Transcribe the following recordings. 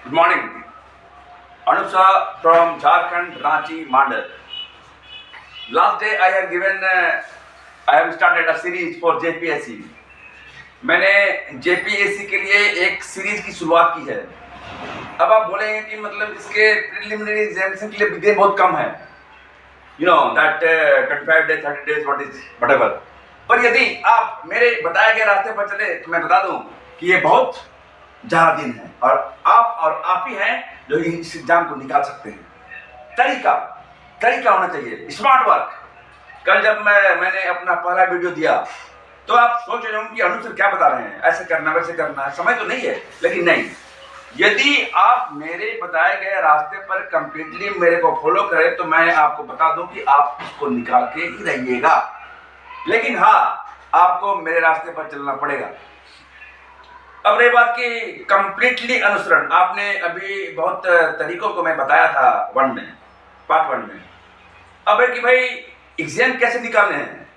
Good morning. Anusha from Jharkhand, Ranchi, Mandal. Last day I have started a series for JPSC. मैंने JPSC के लिए एक series की शुरुआत की है. अब आप बोलेंगे कि मतलब इसके प्रिलिमिनरी एग्जामिनेशन के लिए दिन बहुत कम है. You know that 25 days, 30 days, whatever. पर यदि आप मेरे बताए गए रास्ते पर चले तो मैं बता दूं कि ये बहुत ज़्यादा दिन है और आप ही हैं जो इस एग्जाम को निकाल सकते हैं. तरीका होना चाहिए, स्मार्ट वर्क. कल जब मैंने अपना पहला वीडियो दिया तो आप सोच रहे होंगे कि अनु सर क्या बता रहे हैं, ऐसे करना वैसे करना, समय तो नहीं है. लेकिन नहीं, यदि आप मेरे बताए गए रास्ते पर कंप्लीटली मेरे को फॉलो करें तो मैं आपको बता दूं कि आप इसको निकाल के ही रहिएगा. लेकिन हाँ, आपको मेरे रास्ते पर चलना पड़ेगा. अब रही बात की कंप्लीटली अनुसरण, आपने अभी बहुत तरीकों को मैं बताया था पार्ट वन में. अब है कि भाई एग्जाम कैसे निकालने हैं,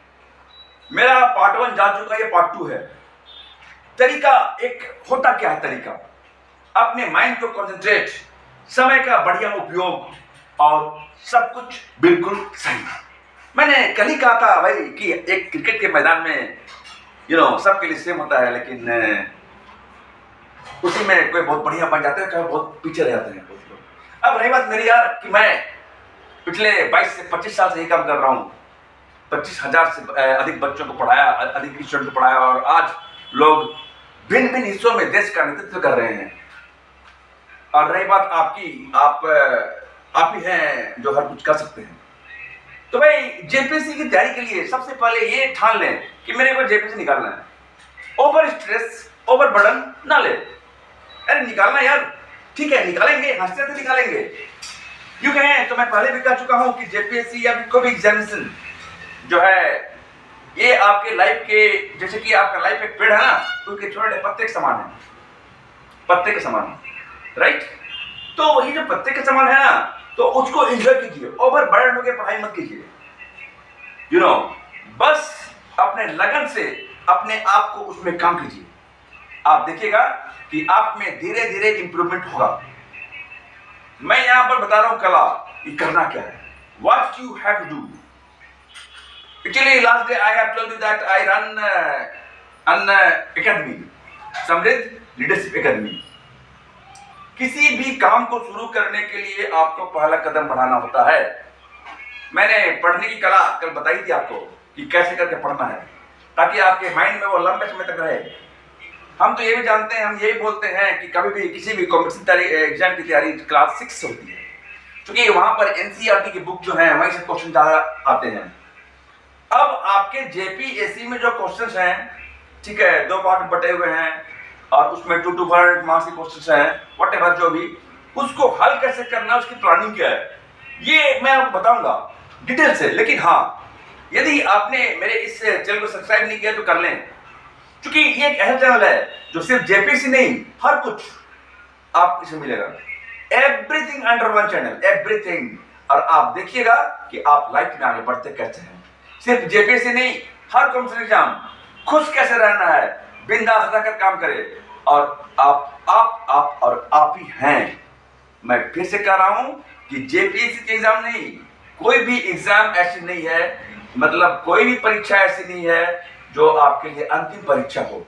मेरा पार्ट वन जा चुका है, ये पार्ट टू है. तरीका एक होता क्या है, तरीका अपने माइंड को कंसंट्रेट, समय का बढ़िया उपयोग और सब कुछ बिल्कुल सही. मैंने कल ही कहा था भाई कि एक क्रिकेट के मैदान में सबके लिए सेम होता है, लेकिन उसी में कोई बहुत बढ़िया बन जाते हैं, कहीं बहुत पीछे रह जाते हैं बहुत लोग. अब रही बात मेरी यार कि मैं पिछले 22 से 25 साल से यही काम कर रहा हूँ. 25,000 से अधिक बच्चों को पढ़ाया, अधिक स्टूडेंट को पढ़ाया और आज लोग भिन्न भिन्न हिस्सों में देश का नेतृत्व कर रहे हैं. और रही बात आपकी, आप ही हैं जो हर कुछ कर सकते हैं. तो भाई जेपीएससी की तैयारी के लिए सबसे पहले ये ठान लें कि मेरे को जेपीएससी निकालना है. ओवर स्ट्रेस, ओवर बर्डन ना ले. अरे निकालना यार, ठीक है निकालेंगे, हंसते हंसते निकालेंगे. यूं कहें तो मैं पहले भी कह चुका हूं कि जेपीएससी या कोई भी एग्जामिनेशन जो है ये आपके लाइफ के, जैसे कि आपका लाइफ एक पेड़ है ना, तो उसके छोटे पत्ते के समान है, पत्ते के समान, राइट. तो ये जो पत्ते के समान है ना, तो उसको एंजॉय कीजिए, ओवर बर्डन होकर पढ़ाई मत कीजिए. बस अपने लगन से अपने आप को उसमें काम कीजिए. आप देखिएगा कि आप में धीरे धीरे इंप्रूवमेंट होगा. मैं यहां पर बता रहा हूं कला, ये करना क्या है, what you have to do. Actually last day I have told you that I run an academy, Samriddh leadership academy. किसी भी काम को शुरू करने के लिए आपको पहला कदम बढ़ाना होता है. मैंने पढ़ने की कला कल बताई थी आपको कि कैसे करके पढ़ना है ताकि आपके माइंड में वो लंबे समय तक रहे. हम तो ये भी जानते हैं, हम यही बोलते हैं कि कभी भी किसी भी कॉम्पिटिशन एग्जाम की तैयारी क्लास 6 से होती है, क्योंकि वहां पर एनसीईआरटी की बुक जो है वहीं से क्वेश्चन ज़्यादा आते हैं. अब आपके जेपीएससी में जो क्वेश्चंस हैं, ठीक है, 2 पार्ट बटे हुए हैं और उसमें 2 मार्क्स के क्वेश्चंस हैं, व्हाटएवर जो भी, उसको हल कैसे करना, उसकी प्लानिंग क्या है, ये मैं आपको बताऊंगा डिटेल से. लेकिन हाँ, यदि आपने मेरे इस चैनल को सब्सक्राइब नहीं किया तो कर लें, क्योंकि ये एक ऐसा चैनल है जो सिर्फ जेपीएससी नहीं, हर कुछ आप इसमें मिलेगा. Everything under one channel, everything. और आप देखिएगा कि आप लाइफ में आगे बढ़ते कैसे हैं. सिर्फ जेपीएससी नहीं, हर कॉम्पिटिशन एग्जाम, खुश कैसे रहना है, बिंदास रहकर काम करें. और आप और आप ही हैं. मैं फिर से कह रहा हूं कि जेपीएससी के एग्जाम नहीं, कोई भी एग्जाम ऐसी नहीं है, मतलब कोई भी परीक्षा ऐसी नहीं है जो आपके लिए अंतिम परीक्षा हो.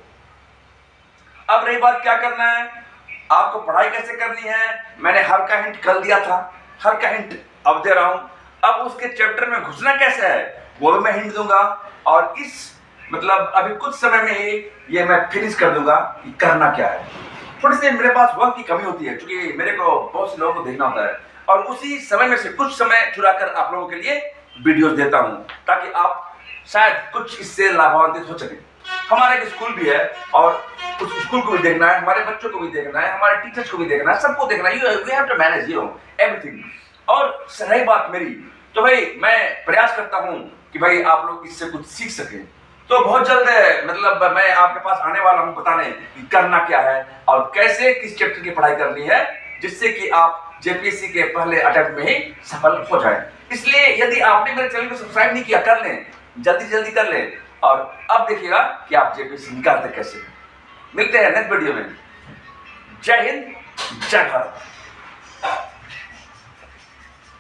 अब रही बात क्या करना है, आपको पढ़ाई कैसे करनी है, मैंने हल्का हिंट कल दिया था, हल्का हिंट अब दे रहा हूं. अब उसके चैप्टर में घुसना कैसे है वो भी मैं हिंट दूंगा और इस मतलब अभी कुछ समय में ही ये मैं फिनिश कर दूंगा कि करना क्या है. थोड़ी सी मेरे पास वक्त की कमी होती है क्योंकि मेरे को बहुत से लोगों को देखना होता है और उसी समय में से कुछ समय चुरा कर आप लोगों के लिए वीडियोस देता हूं ताकि आप शायद कुछ इससे लाभान्वित हो सके. हमारा एक स्कूल भी है और उस स्कूल को भी देखना है, हमारे बच्चों को भी देखना है, हमारे टीचर्स को भी देखना है, सबको देखना है. You have to manage everything. और रही बात मेरी, तो भाई मैं प्रयास करता हूं कि भाई आप लोग इससे कुछ सीख सकें. तो बहुत जल्द मतलब मैं आपके पास आने वाला हूं बताने कि करना क्या है और कैसे किस चैप्टर की पढ़ाई करनी है जिससे कि आप जेपीएससी के पहले अटेम्प्ट में ही सफल हो जाए. इसलिए यदि आपने मेरे चैनल को सब्सक्राइब नहीं किया, कर लें, जल्दी कर लें. और अब देखिएगा कि आप जेपीएससी निकालते कैसे. मिलते हैं नेक्स्ट वीडियो में. जय हिंद, जय भारत।